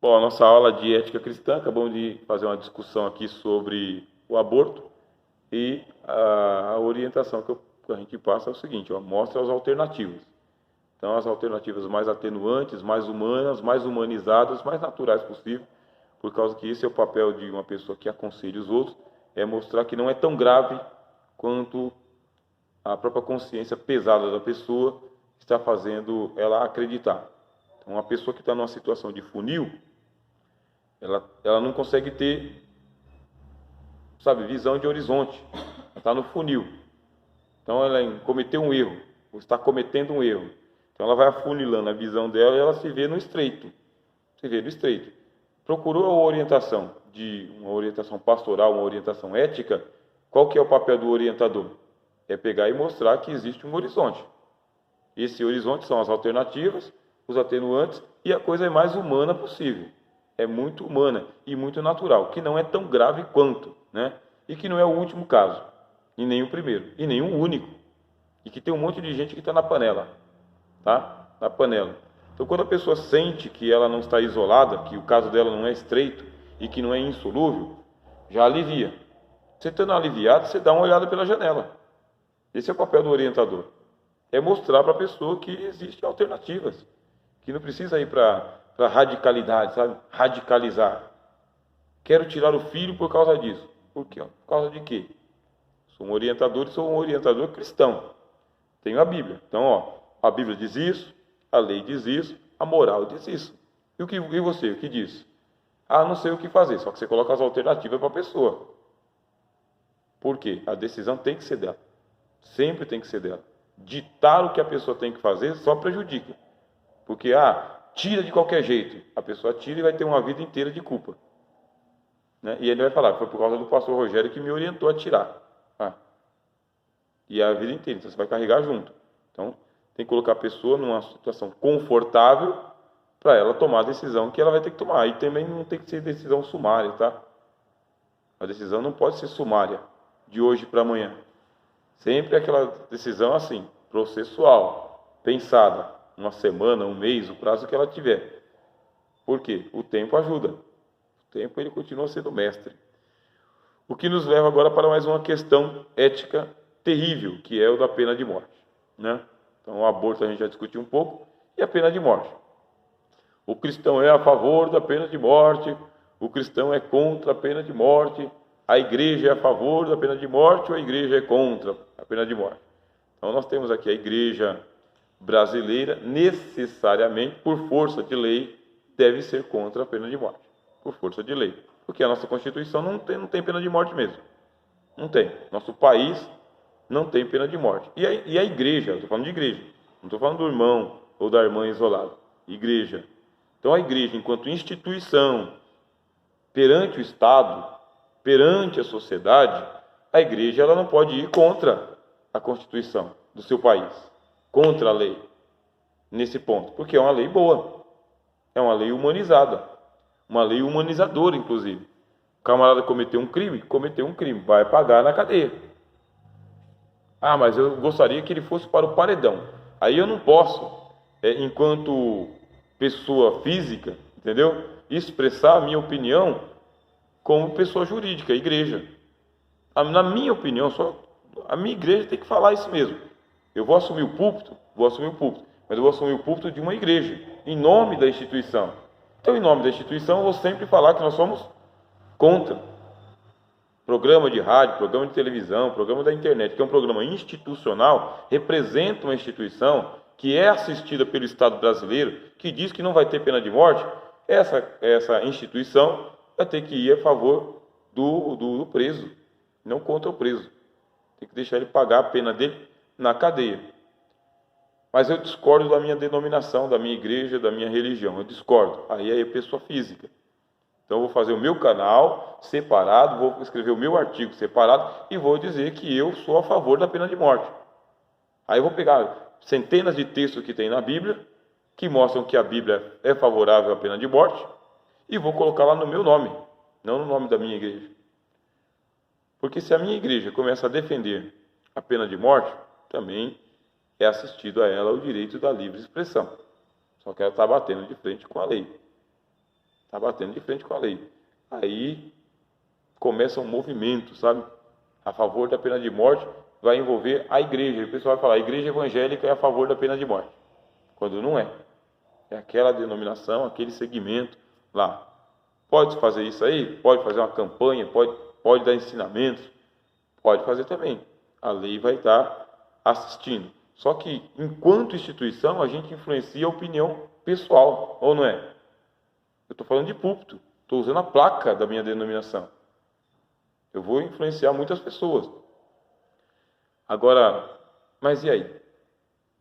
Bom, a nossa aula de ética cristã, acabamos de fazer uma discussão aqui sobre o aborto e a orientação que a gente passa é o seguinte, ó, mostra as alternativas. Então, as alternativas mais atenuantes, mais humanas, mais humanizadas, mais naturais possível, por causa que esse é o papel de uma pessoa que aconselha os outros, é mostrar que não é tão grave quanto a própria consciência pesada da pessoa está fazendo ela acreditar. Então, uma pessoa que está numa situação de funil, ela não consegue ter, sabe, visão de horizonte. Ela está no funil. Então ela cometeu um erro, ou está cometendo um erro. Então ela vai afunilando a visão dela e ela se vê no estreito. Se vê no estreito. Procurou a orientação de uma orientação pastoral, uma orientação ética. Qual que é o papel do orientador? É pegar e mostrar que existe um horizonte. Esse horizonte são as alternativas, os atenuantes e a coisa mais humana possível. É muito humana e muito natural, que não é tão grave quanto, né? E que não é o último caso, e nem o primeiro, e nem o único. E que tem um monte de gente que está na panela, tá? Na panela. Então, quando a pessoa sente que ela não está isolada, que o caso dela não é estreito e que não é insolúvel, já alivia. Você estando aliviado, você dá uma olhada pela janela. Esse é o papel do orientador. É mostrar para a pessoa que existem alternativas, que não precisa ir para radicalidade, sabe? Radicalizar. Quero tirar o filho por causa disso. Por quê? Por causa de quê? Sou um orientador e sou um orientador cristão. Tenho a Bíblia. Então, ó, a Bíblia diz isso, a lei diz isso, a moral diz isso. E você, o que diz? Ah, não sei o que fazer, só que você coloca as alternativas para a pessoa. Por quê? A decisão tem que ser dela. Sempre tem que ser dela. Ditar o que a pessoa tem que fazer só prejudica. Porque, tira de qualquer jeito. A pessoa tira e vai ter uma vida inteira de culpa. Né? E ele vai falar, foi por causa do pastor Rogério que me orientou a tirar. E a vida inteira, então você vai carregar junto. Então, tem que colocar a pessoa numa situação confortável para ela tomar a decisão que ela vai ter que tomar. E também não tem que ser decisão sumária, tá? A decisão não pode ser sumária, de hoje para amanhã. Sempre é aquela decisão assim, processual, pensada, uma semana, um mês, o prazo que ela tiver. Por quê? O tempo ajuda. O tempo ele continua sendo mestre. O que nos leva agora para mais uma questão ética terrível, que é o da pena de morte, né? Então, o aborto a gente já discutiu um pouco, e a pena de morte. O cristão é a favor da pena de morte, o cristão é contra a pena de morte, a igreja é a favor da pena de morte ou a igreja é contra a pena de morte. Então, nós temos aqui a igreja brasileira, necessariamente, por força de lei, deve ser contra a pena de morte, por força de lei. Porque a nossa Constituição não tem pena de morte mesmo. Não tem. Nosso país não tem pena de morte. E a igreja, estou falando de igreja, não estou falando do irmão ou da irmã isolado. Igreja. Então a igreja, enquanto instituição, perante o Estado, perante a sociedade, a igreja ela não pode ir contra a Constituição do seu país, contra a lei, nesse ponto, porque é uma lei boa, é uma lei humanizada, uma lei humanizadora, inclusive. O camarada cometeu um crime, vai pagar na cadeia. Mas eu gostaria que ele fosse para o paredão. Aí eu não posso, enquanto pessoa física, entendeu? Expressar a minha opinião como pessoa jurídica, igreja. Na minha opinião, a minha igreja tem que falar isso mesmo. Eu vou assumir o púlpito, mas eu vou assumir o púlpito de uma igreja, em nome da instituição. Então, em nome da instituição, eu vou sempre falar que nós somos contra. Programa de rádio, programa de televisão, programa da internet, que é um programa institucional, representa uma instituição que é assistida pelo Estado brasileiro, que diz que não vai ter pena de morte. Essa instituição vai ter que ir a favor do preso, não contra o preso. Tem que deixar ele pagar a pena dele na cadeia. Mas eu discordo da minha denominação, da minha igreja, da minha religião. Eu discordo. Aí é pessoa física. Então eu vou fazer o meu canal separado, vou escrever o meu artigo separado e vou dizer que eu sou a favor da pena de morte. Aí eu vou pegar centenas de textos que tem na Bíblia, que mostram que a Bíblia é favorável à pena de morte, e vou colocar lá no meu nome, não no nome da minha igreja. Porque se a minha igreja começa a defender a pena de morte, também é assistido a ela o direito da livre expressão. Só que ela está batendo de frente com a lei. Está batendo de frente com a lei. Aí começa um movimento, sabe? A favor da pena de morte, vai envolver a igreja. O pessoal vai falar, a igreja evangélica é a favor da pena de morte. Quando não é. É aquela denominação, aquele segmento lá. Pode fazer isso aí? Pode fazer uma campanha, pode dar ensinamentos, pode fazer também. A lei vai estar assistindo. Só que, enquanto instituição, a gente influencia a opinião pessoal, ou não é? Eu estou falando de púlpito, estou usando a placa da minha denominação. Eu vou influenciar muitas pessoas. Agora, mas e aí?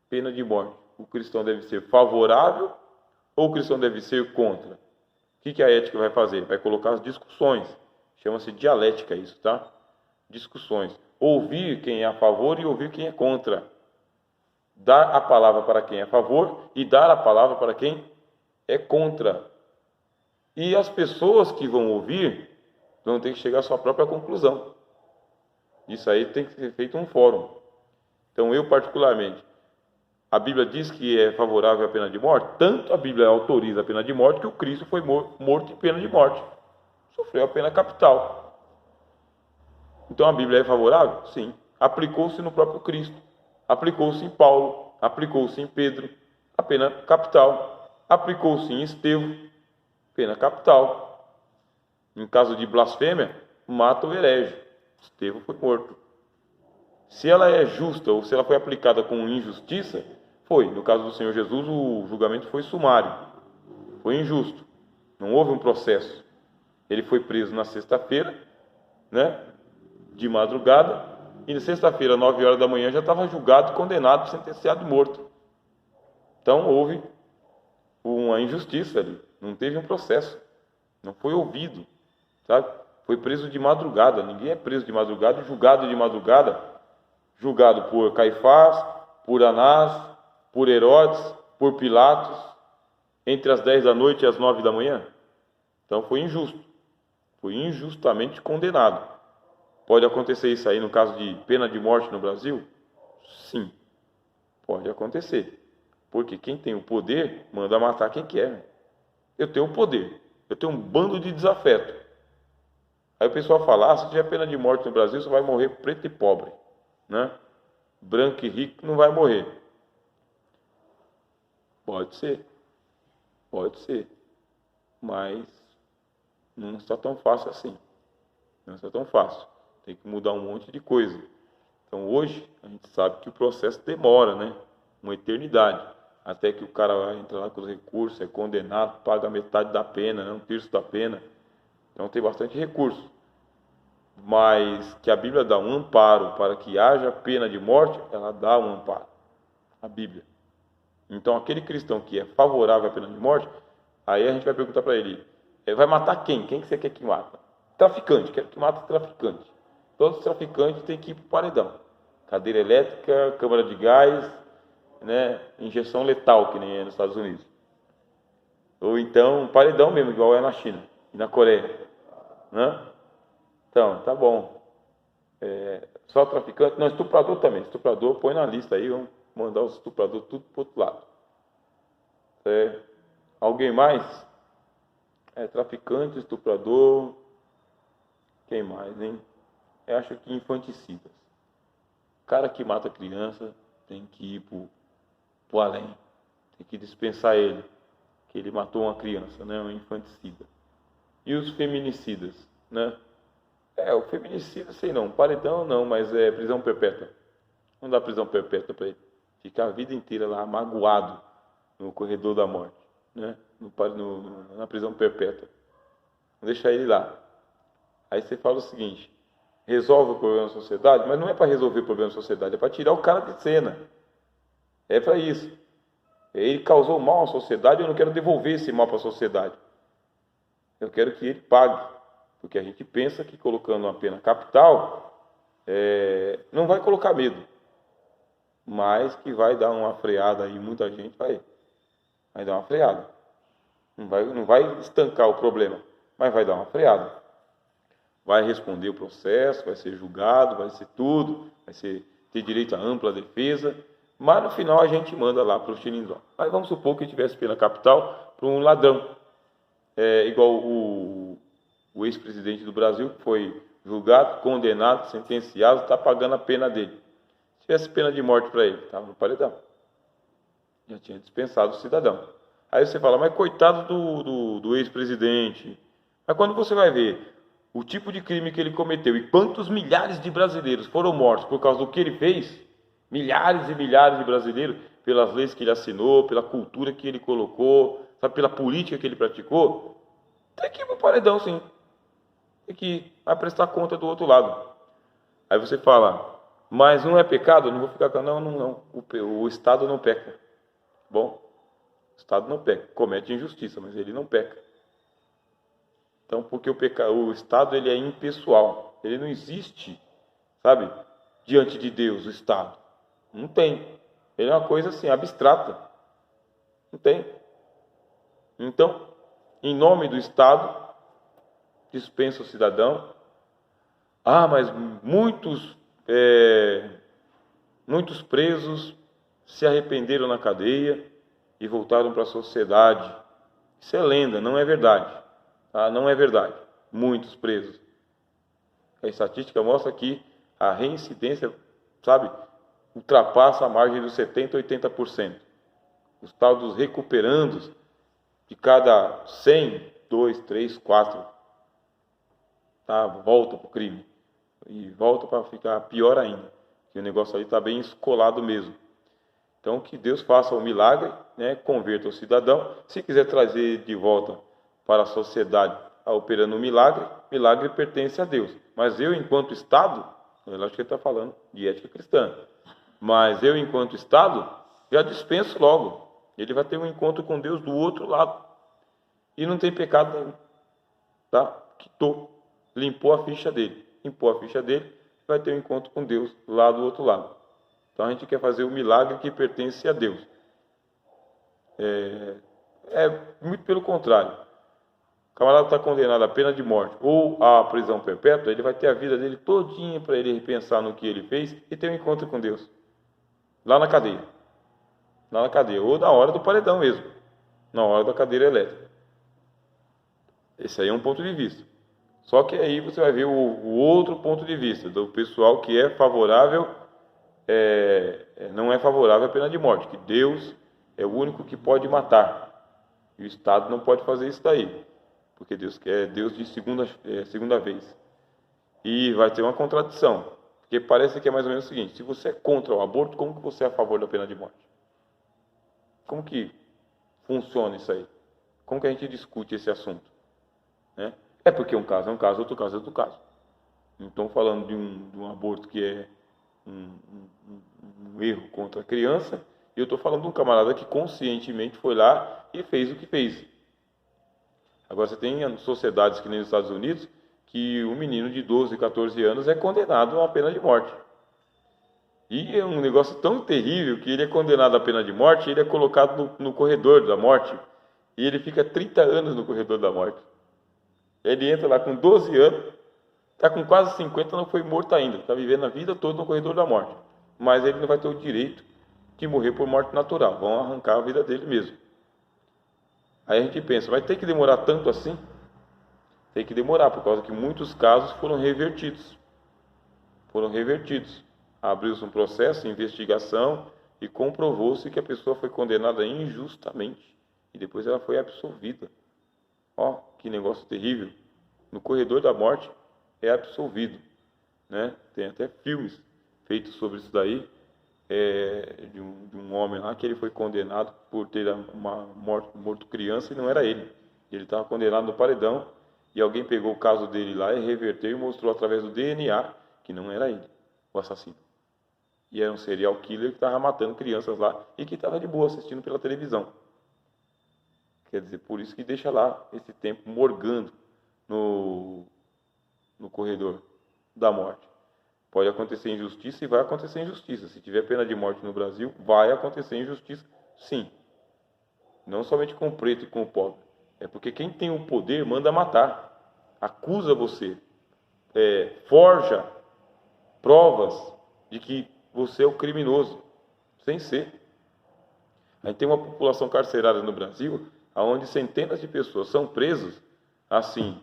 Pena de morte. O cristão deve ser favorável ou o cristão deve ser contra? O que a ética vai fazer? Vai colocar as discussões. Chama-se dialética isso, tá? Discussões. Ouvir quem é a favor e ouvir quem é contra. Dar a palavra para quem é a favor e dar a palavra para quem é contra. E as pessoas que vão ouvir vão ter que chegar à sua própria conclusão. Isso aí tem que ser feito um fórum. Então, eu particularmente, a Bíblia diz que é favorável à pena de morte, tanto a Bíblia autoriza a pena de morte que o Cristo foi morto em pena de morte. Sofreu a pena capital. Então, a Bíblia é favorável? Sim. Aplicou-se no próprio Cristo. Aplicou-se em Paulo. Aplicou-se em Pedro. A pena capital. Aplicou-se em Estevão. Pena capital. Em caso de blasfêmia, mata o herege. Estevão foi morto. Se ela é justa ou se ela foi aplicada com injustiça, foi. No caso do Senhor Jesus, o julgamento foi sumário. Foi injusto. Não houve um processo. Ele foi preso na sexta-feira, né, de madrugada, e na sexta-feira, 9 horas da manhã, já estava julgado, condenado, sentenciado e morto. Então, houve uma injustiça ali. Não teve um processo. Não foi ouvido, sabe? Foi preso de madrugada. Ninguém é preso de madrugada, julgado de madrugada. Julgado por Caifás, por Anás, por Herodes, por Pilatos, entre as 10 da noite e as 9 da manhã. Então foi injusto. Foi injustamente condenado. Pode acontecer isso aí no caso de pena de morte no Brasil? Sim, pode acontecer. Porque quem tem o poder manda matar quem quer. Eu tenho o poder. Eu tenho um bando de desafeto. Aí o pessoal fala, se tiver pena de morte no Brasil, você vai morrer preto e pobre, né? Branco e rico não vai morrer. Pode ser, mas não está tão fácil assim. Não está tão fácil. Tem que mudar um monte de coisa. Então hoje a gente sabe que o processo demora, né? Uma eternidade. Até que o cara vai entrar lá com os recursos, é condenado, paga metade da pena, né? Um terço da pena. Então tem bastante recurso. Mas que a Bíblia dá um amparo para que haja pena de morte, ela dá um amparo. A Bíblia. Então aquele cristão que é favorável à pena de morte, aí a gente vai perguntar para ele, vai matar quem? Quem que você quer que mata? Traficante, quero que mata traficante. Todos os traficantes têm que ir para o paredão. Cadeira elétrica, câmara de gás, né? Injeção letal, que nem é nos Estados Unidos. Ou então, paredão mesmo, igual é na China e na Coreia. Né? Então, tá bom. Só traficante, não, estuprador também. Estuprador, põe na lista aí, vamos mandar os estupradores tudo para o outro lado. Alguém mais? Traficante, estuprador. Quem mais, hein? Eu acho que infanticidas. O cara que mata criança tem que ir pro além. Tem que dispensar ele. Que ele matou uma criança, né? Um infanticida. E os feminicidas, né? O feminicida, sei não. Paredão não, mas é prisão perpétua. Vamos dar prisão perpétua para ele. Ficar a vida inteira lá, magoado no corredor da morte, né? Na prisão perpétua. Vamos deixar ele lá. Aí você fala o seguinte, resolve o problema da sociedade, mas não é para resolver o problema da sociedade, é para tirar o cara de cena. É para isso. Ele causou mal à sociedade, eu não quero devolver esse mal para a sociedade. Eu quero que ele pague. Porque a gente pensa que colocando uma pena capital, não vai colocar medo. Mas que vai dar uma freada aí, muita gente vai dar uma freada. Não vai estancar o problema, mas vai dar uma freada. Vai responder o processo, vai ser julgado, vai ser tudo, ter direito à ampla defesa, mas no final a gente manda lá para o xilindró. Mas vamos supor que tivesse pena capital para um ladrão. igual o ex-presidente do Brasil, que foi julgado, condenado, sentenciado, está pagando a pena dele. Se tivesse pena de morte para ele, estava no paredão. Já tinha dispensado o cidadão. Aí você fala, mas coitado do ex-presidente. Mas quando você vai ver o tipo de crime que ele cometeu e quantos milhares de brasileiros foram mortos por causa do que ele fez, milhares e milhares de brasileiros, pelas leis que ele assinou, pela cultura que ele colocou, sabe, pela política que ele praticou, tem que ir pro paredão, sim. Tem que vai prestar conta do outro lado. Aí você fala, mas não é pecado? Eu não vou ficar com... Não. O Estado não peca. Bom, o Estado não peca. Comete injustiça, mas ele não peca. Então, porque o Estado ele é impessoal. Ele não existe, sabe, diante de Deus, o Estado. Não tem. Ele é uma coisa assim, abstrata. Não tem. Então, em nome do Estado, dispensa o cidadão. Ah, mas muitos presos se arrependeram na cadeia e voltaram para a sociedade. Isso é lenda, não é verdade. Tá? Não é verdade. Muitos presos. A estatística mostra que a reincidência, sabe, ultrapassa a margem dos 70%, 80%. Os tal dos recuperandos, de cada 100, 2, 3, 4, tá? Volta para o crime. E volta para ficar pior ainda. Que o negócio ali está bem escolado mesmo. Então, que Deus faça um milagre, né? Converta o cidadão. Se quiser trazer de volta para a sociedade operando um milagre, milagre pertence a Deus. Mas eu, enquanto Estado, eu acho que ele está falando de ética cristã, mas eu, enquanto Estado, já dispenso logo. Ele vai ter um encontro com Deus do outro lado. E não tem pecado nenhum. Tá? Quitou. Limpou a ficha dele. Limpou a ficha dele, vai ter um encontro com Deus lá do outro lado. Então a gente quer fazer o milagre que pertence a Deus. Muito pelo contrário. O camarada está condenado à pena de morte ou à prisão perpétua, ele vai ter a vida dele todinha para ele repensar no que ele fez e ter um encontro com Deus. Lá na cadeia. Lá na cadeia. Ou na hora do paredão mesmo. Na hora da cadeira elétrica. Esse aí é um ponto de vista. Só que aí você vai ver o outro ponto de vista, do pessoal que é favorável, não é favorável à pena de morte, que Deus é o único que pode matar. E o Estado não pode fazer isso daí, porque Deus é Deus de segunda vez. E vai ter uma contradição, porque parece que é mais ou menos o seguinte, se você é contra o aborto, como que você é a favor da pena de morte? Como que funciona isso aí? Como que a gente discute esse assunto? Né? É porque um caso é um caso, outro caso é outro caso. Não estou falando de um aborto que é um erro contra a criança, e eu estou falando de um camarada que conscientemente foi lá e fez o que fez. Agora você tem sociedades que nem nos Estados Unidos, que um menino de 12, 14 anos é condenado a uma pena de morte. E é um negócio tão terrível que ele é condenado à pena de morte, ele é colocado no corredor da morte, e ele fica 30 anos no corredor da morte. Ele entra lá com 12 anos, está com quase 50, não foi morto ainda. Está vivendo a vida toda no corredor da morte. Mas ele não vai ter o direito de morrer por morte natural. Vão arrancar a vida dele mesmo. Aí a gente pensa, vai ter que demorar tanto assim? Tem que demorar, por causa que muitos casos foram revertidos. Abriu-se um processo de investigação e comprovou-se que a pessoa foi condenada injustamente. E depois ela foi absolvida. Ó, que negócio terrível. No corredor da morte é absolvido. Né? Tem até filmes feitos sobre isso daí, de um homem lá que ele foi condenado por ter morto criança e não era ele. Ele estava condenado no paredão e alguém pegou o caso dele lá e reverteu e mostrou através do DNA que não era ele, o assassino. E era um serial killer que estava matando crianças lá e que estava de boa assistindo pela televisão. Quer dizer, por isso que deixa lá esse tempo morgando no corredor da morte. Pode acontecer injustiça e vai acontecer injustiça. Se tiver pena de morte no Brasil, vai acontecer injustiça, sim. Não somente com o preto e com o pobre. É porque quem tem o poder manda matar. Acusa você. Forja provas de que você é o criminoso. Sem ser. A gente tem uma população carcerária no Brasil onde centenas de pessoas são presas, assim,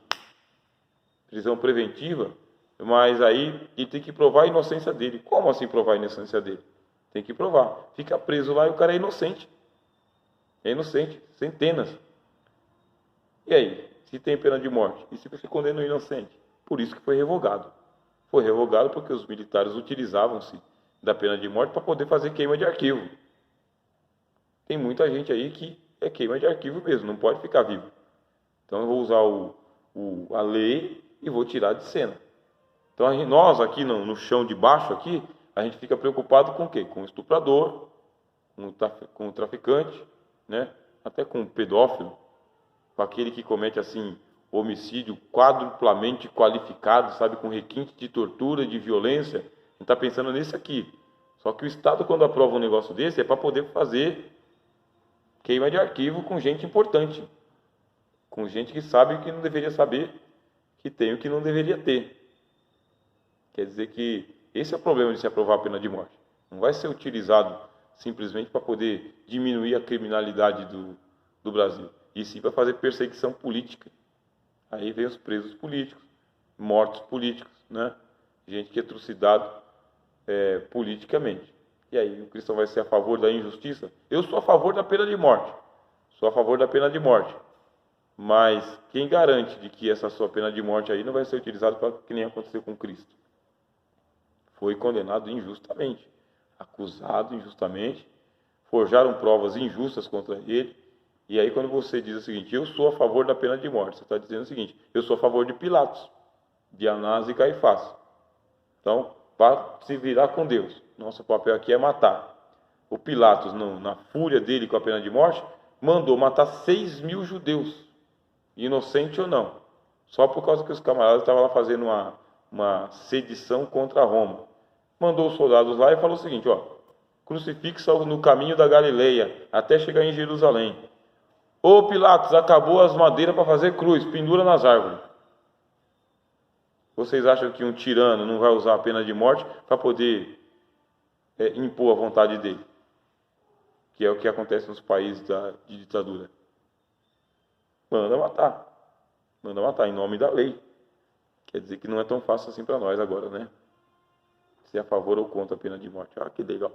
prisão preventiva, mas aí ele tem que provar a inocência dele. Como assim provar a inocência dele? Tem que provar. Fica preso lá e o cara é inocente. É inocente, centenas. E aí, se tem pena de morte? E se você condena o inocente? Por isso que foi revogado. Foi revogado porque os militares utilizavam-se da pena de morte para poder fazer queima de arquivo. Tem muita gente aí que é queima de arquivo mesmo, não pode ficar vivo. Então eu vou usar a lei e vou tirar de cena. Então nós aqui no chão de baixo aqui, a gente fica preocupado com o quê? Com o estuprador, com o traficante, né? Até com o pedófilo, com aquele que comete assim homicídio quadruplamente qualificado, sabe, com requinte de tortura, de violência. A gente está pensando nisso aqui. Só que o Estado, quando aprova um negócio desse, é para poder fazer queima de arquivo com gente importante, com gente que sabe o que não deveria saber, que tem o que não deveria ter. Quer dizer que esse é o problema de se aprovar a pena de morte. Não vai ser utilizado simplesmente para poder diminuir a criminalidade do Brasil, e sim para fazer perseguição política. Aí vem os presos políticos, mortos políticos, né? Gente que é trucidado politicamente. E aí o cristão vai ser a favor da injustiça? Eu sou a favor da pena de morte. Sou a favor da pena de morte. Mas quem garante de que essa sua pena de morte aí não vai ser utilizada para que nem aconteceu com Cristo? Foi condenado injustamente, acusado injustamente, forjaram provas injustas contra ele. E aí quando você diz o seguinte, eu sou a favor da pena de morte, você está dizendo o seguinte, eu sou a favor de Pilatos, de Anás e Caifás. Então, para se virar com Deus, nosso papel aqui é matar. O Pilatos, na fúria dele com a pena de morte, mandou matar 6.000 judeus, inocente ou não, só por causa que os camaradas estavam lá fazendo uma sedição contra Roma. Mandou os soldados lá e falou o seguinte, ó, crucifixa-o no caminho da Galileia, até chegar em Jerusalém. Ô Pilatos, acabou as madeiras para fazer cruz, pendura nas árvores. Vocês acham que um tirano não vai usar a pena de morte para poder impor a vontade dele? Que é o que acontece nos países de ditadura. Manda matar em nome da lei. Quer dizer que não é tão fácil assim para nós agora, né? Se é a favor ou contra a pena de morte. Ah, que legal.